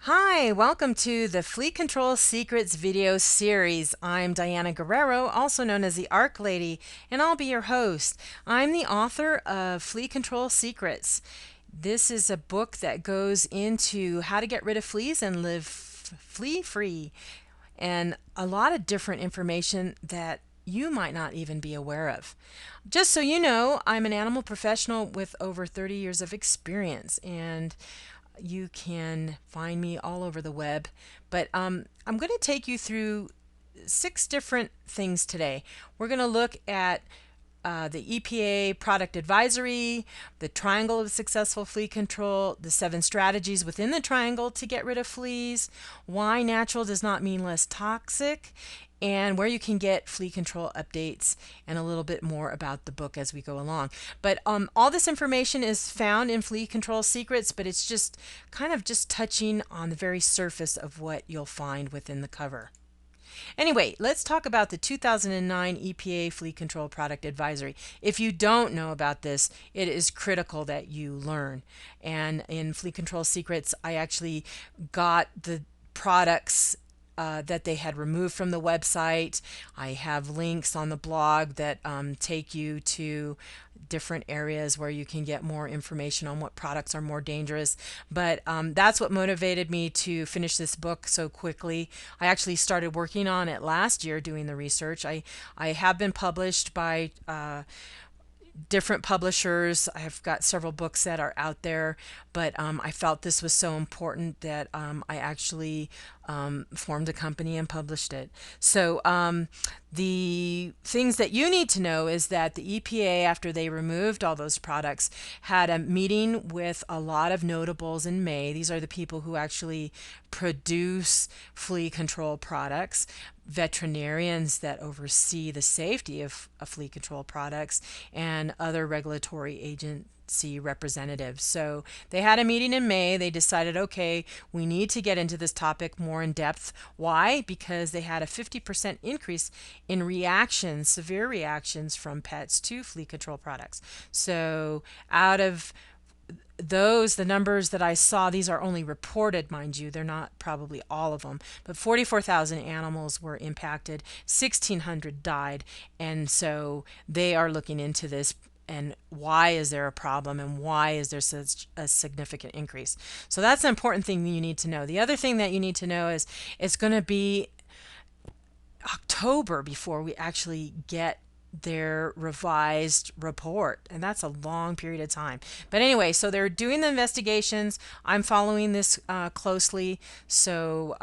Hi, welcome to the Flea Control Secrets video series. I'm Diana Guerrero, also known as the ark-lady, and I'll be your host. I'm the author of Flea Control Secrets. This is a book that goes into how to get rid of fleas and live flea-free, and a lot of different information that you might not even be aware of. Just so you know, I'm an animal professional with over 30 years of experience, and you can find me all over the web. But I'm going to take you through 6 different things today. We're going to look at the EPA product advisory, the triangle of successful flea control, the 7 strategies within the triangle to get rid of fleas, why natural does not mean less toxic, and where you can get flea control updates, and a little bit more about the book as we go along. But all this information is found in Flea Control Secrets, but it's just kind of just touching on the very surface of what you'll find within the cover. Anyway, let's talk about the 2009 EPA Flea Control Product Advisory. If you don't know about this, it is critical that you learn. And in Flea Control Secrets, I actually got the products that they had removed from the website. I have links on the blog that take you to different areas where you can get more information on what products are more dangerous. But that's what motivated me to finish this book so quickly. I actually started working on it last year doing the research. I have been published by different publishers. I've got several books that are out there, but I felt this was so important that I actually formed a company and published it. So the things that you need to know is that the EPA, after they removed all those products, had a meeting with a lot of notables in May. These are the people who actually produce flea control products, veterinarians that oversee the safety of flea control products, and other regulatory agency representatives. So they had a meeting in May. They decided, okay, we need to get into this topic more in depth. Why? Because they had a 50% increase in reactions, severe reactions from pets to flea control products. So out of those, the numbers that I saw, these are only reported, mind you, they're not probably all of them, but 44,000 animals were impacted, 1,600 died, and so they are looking into this and why is there a problem and why is there such a significant increase. So that's an important thing that you need to know. The other thing that you need to know is it's going to be October before we actually get their revised report, and that's a long period of time. But anyway, so they're doing the investigations. I'm following this closely, so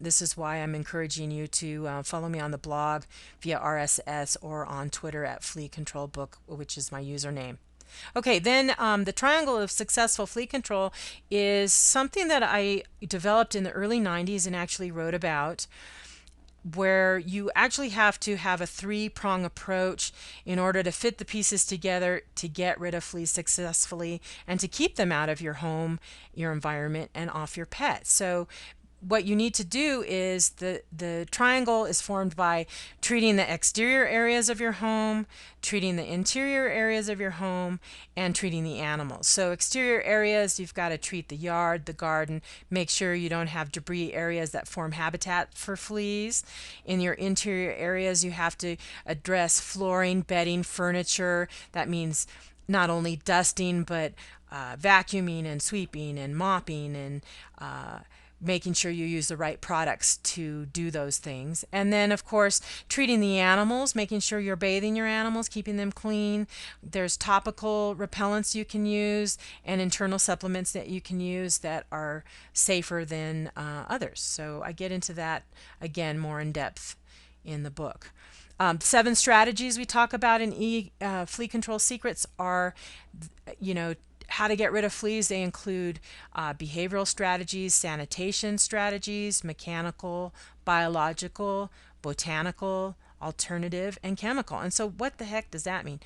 this is why I'm encouraging you to follow me on the blog via RSS or on Twitter at flea-control-book, which is my username. Okay, then the triangle of successful flea control is something that I developed in the early 90s and actually wrote about, where you actually have to have a 3-prong approach in order to fit the pieces together to get rid of fleas successfully and to keep them out of your home, your environment, and off your pet. So what you need to do is the triangle is formed by treating the exterior areas of your home, treating the interior areas of your home, and treating the animals. So exterior areas, you've got to treat the yard, the garden, make sure you don't have debris areas that form habitat for fleas. In your interior areas, you have to address flooring, bedding, furniture. That means not only dusting, but vacuuming and sweeping and mopping and making sure you use the right products to do those things. And then, of course, treating the animals, making sure you're bathing your animals, keeping them clean. There's topical repellents you can use and internal supplements that you can use that are safer than others. So I get into that again more in depth in the book. 7 strategies we talk about in Flea Control Secrets are, how to get rid of fleas. They include behavioral strategies, sanitation strategies, mechanical, biological, botanical, alternative, and chemical. And so what the heck does that mean?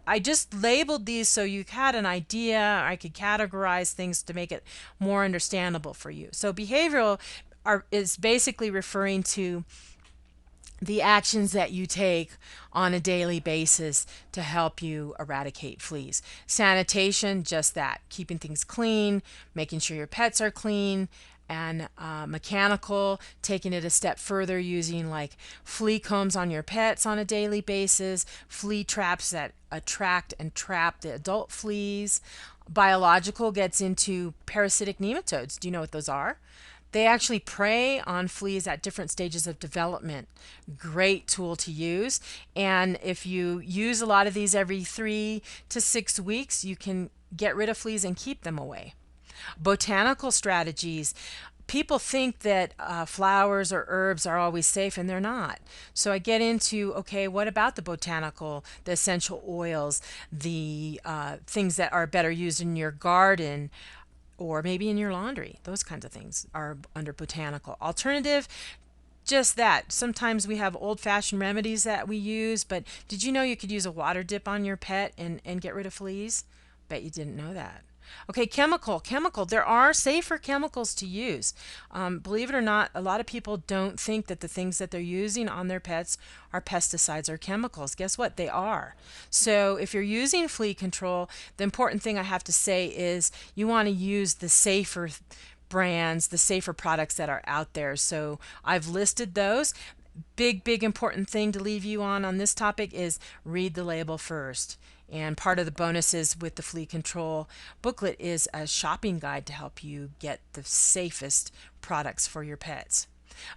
I just labeled these so you had an idea. I could categorize things to make it more understandable for you. So behavioral is basically referring to the actions that you take on a daily basis to help you eradicate fleas. Sanitation, just that, keeping things clean, making sure your pets are clean, and mechanical, taking it a step further, using like flea combs on your pets on a daily basis, flea traps that attract and trap the adult fleas. Biological gets into parasitic nematodes. Do you know what those are? They actually prey on fleas at different stages of development. Great tool to use. And if you use a lot of these every 3 to 6 weeks, you can get rid of fleas and keep them away. Botanical strategies. People think that flowers or herbs are always safe, and they're not. So I get into, okay, what about the botanical, the essential oils, the things that are better used in your garden, or maybe in your laundry? Those kinds of things are under botanical. Alternative, just that. Sometimes we have old-fashioned remedies that we use, but did you know you could use a water dip on your pet and get rid of fleas? Bet you didn't know that. Okay, chemical. There are safer chemicals to use. Believe it or not, a lot of people don't think that the things that they're using on their pets are pesticides or chemicals. Guess what? They are. So if you're using flea control, the important thing I have to say is you want to use the safer brands, the safer products that are out there. So I've listed those. Big important thing to leave you on this topic is read the label first. And part of the bonuses with the flea control booklet is a shopping guide to help you get the safest products for your pets.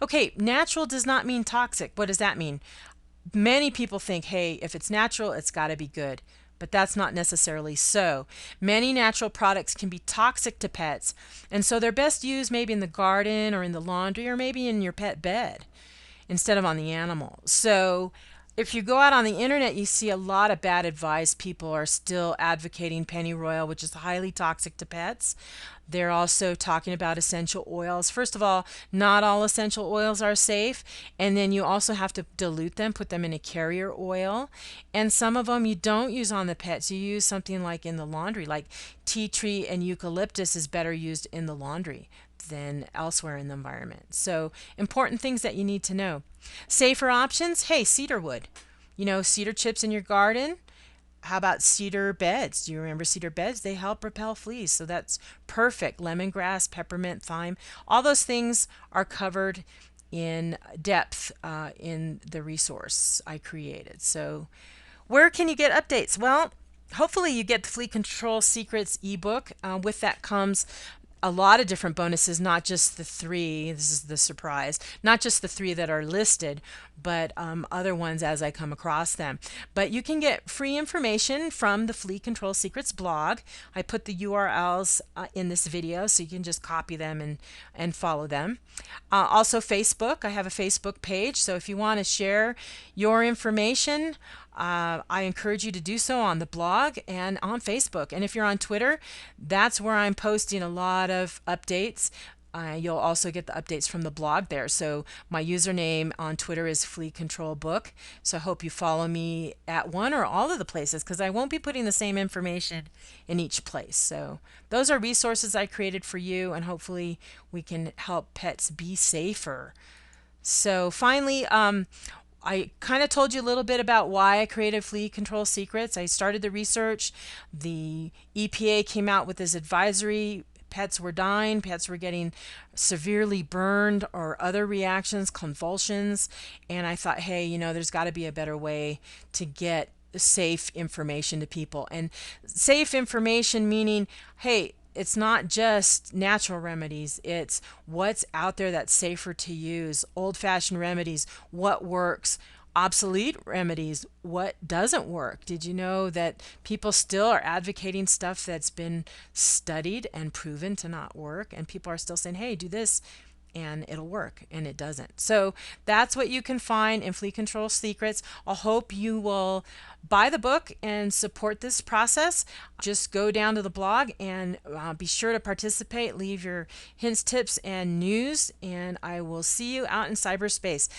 Okay, natural does not mean toxic. What does that mean? Many people think, hey, if it's natural, it's got to be good. But that's not necessarily so. Many natural products can be toxic to pets, and so they're best used maybe in the garden or in the laundry or maybe in your pet bed instead of on the animal. So if you go out on the internet, you see a lot of bad advice. People are still advocating pennyroyal, which is highly toxic to pets. They're also talking about essential oils. First of all, not all essential oils are safe. And then you also have to dilute them, put them in a carrier oil. And some of them you don't use on the pets. You use something like in the laundry, like tea tree and eucalyptus is better used in the laundry than elsewhere in the environment. So important things that you need to know. Safer options, hey, cedar wood. You know, cedar chips in your garden. How about cedar beds? Do you remember cedar beds? They help repel fleas, so that's perfect. Lemongrass, peppermint, thyme, all those things are covered in depth in the resource I created. So where can you get updates? Well, hopefully you get the Flea Control Secrets ebook. With that comes a lot of different bonuses, not just the 3, this is the surprise, not just the 3 that are listed, but other ones as I come across them. But you can get free information from the Flea Control Secrets blog. I put the URLs in this video, so you can just copy them and follow them. Also Facebook, I have a Facebook page, so if you want to share your information, I encourage you to do so on the blog and on Facebook. And if you're on Twitter, that's where I'm posting a lot of updates. You'll also get the updates from the blog there. So my username on Twitter is flea-control-book. So I hope you follow me at one or all of the places, because I won't be putting the same information in each place. So those are resources I created for you, and hopefully we can help pets be safer. So finally, I kind of told you a little bit about why I created Flea Control Secrets. I started the research. The EPA came out with this advisory. Pets were dying. Pets were getting severely burned or other reactions, convulsions. And I thought, hey, you know, there's got to be a better way to get safe information to people. And safe information meaning, hey, it's not just natural remedies, it's what's out there that's safer to use, old-fashioned remedies, what works, obsolete remedies, what doesn't work. Did you know that people still are advocating stuff that's been studied and proven to not work, and people are still saying, hey, do this and it'll work, and it doesn't. So that's what you can find in Flea Control Secrets. I hope you will buy the book and support this process. Just go down to the blog and be sure to participate. Leave your hints, tips, and news, and I will see you out in cyberspace.